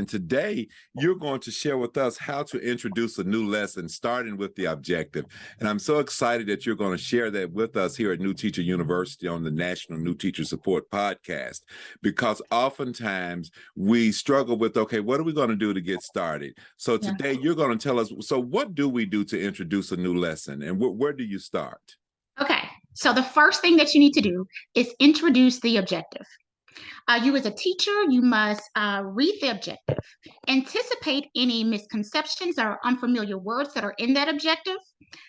And today, you're going to share with us how to introduce a new lesson, starting with the objective. And I'm so excited that you're going to share that with us here at New Teacher University on the National New Teacher Support Podcast, because oftentimes we struggle with, okay, what are we going to do to get started? So today, you're going to tell us, so what do we do to introduce a new lesson, and where do you start? Okay, so the first thing that you need to do is introduce the objective. You as a teacher, you must read the objective, anticipate any misconceptions or unfamiliar words that are in that objective,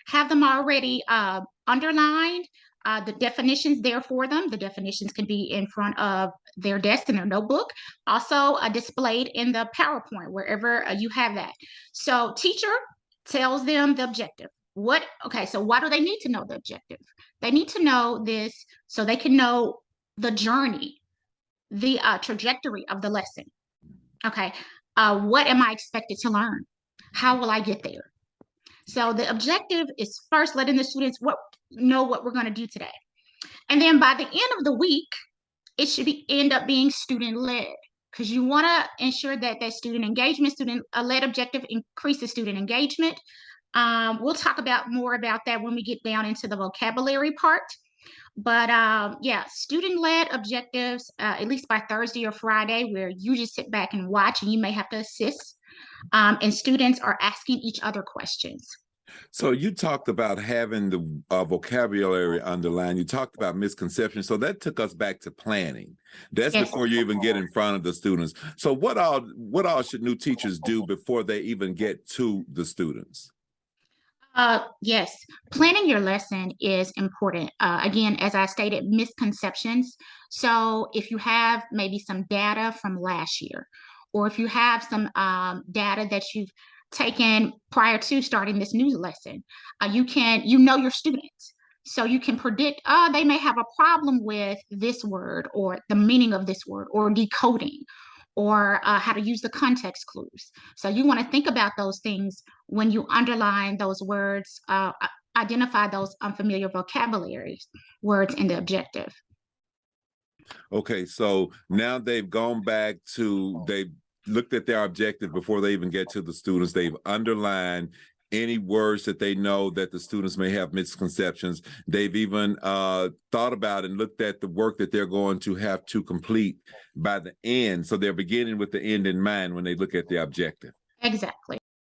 have them already underlined, the definitions there for them. The definitions can be in front of their desk in their notebook, also displayed in the PowerPoint, wherever you have that. So teacher tells them the objective. So why do they need to know the objective? They need to know this so they can know the journey, the trajectory of the lesson. Okay, what am I expected to learn? How will I get there? So the objective is first letting the students know what we're going to do today. And then by the end of the week, it should end up being student-led, because you want to ensure that student engagement, student-led objective increases student engagement. We'll talk more about that when we get down into the vocabulary part. But yeah, student-led objectives, at least by Thursday or Friday, where you just sit back and watch, and you may have to assist, and students are asking each other questions. So you talked about having the vocabulary underlined. You talked about misconceptions. So that took us back to planning. That's before you even get in front of the students. So what all should new teachers do before they even get to the students? Yes, planning your lesson is important. Again, as I stated, misconceptions. So if you have maybe some data from last year, or if you have some data that you've taken prior to starting this new lesson, you know your students. So you can predict, they may have a problem with this word, or the meaning of this word, or decoding, or how to use the context clues. So you want to think about those things when you underline those words, identify those unfamiliar vocabulary words in the objective. Okay, so now they've gone back to, they've looked at their objective before they even get to the students. They've underlined any words that they know that the students may have misconceptions. They've even thought about and looked at the work that they're going to have to complete by the end. So they're beginning with the end in mind when they look at the objective. Exactly.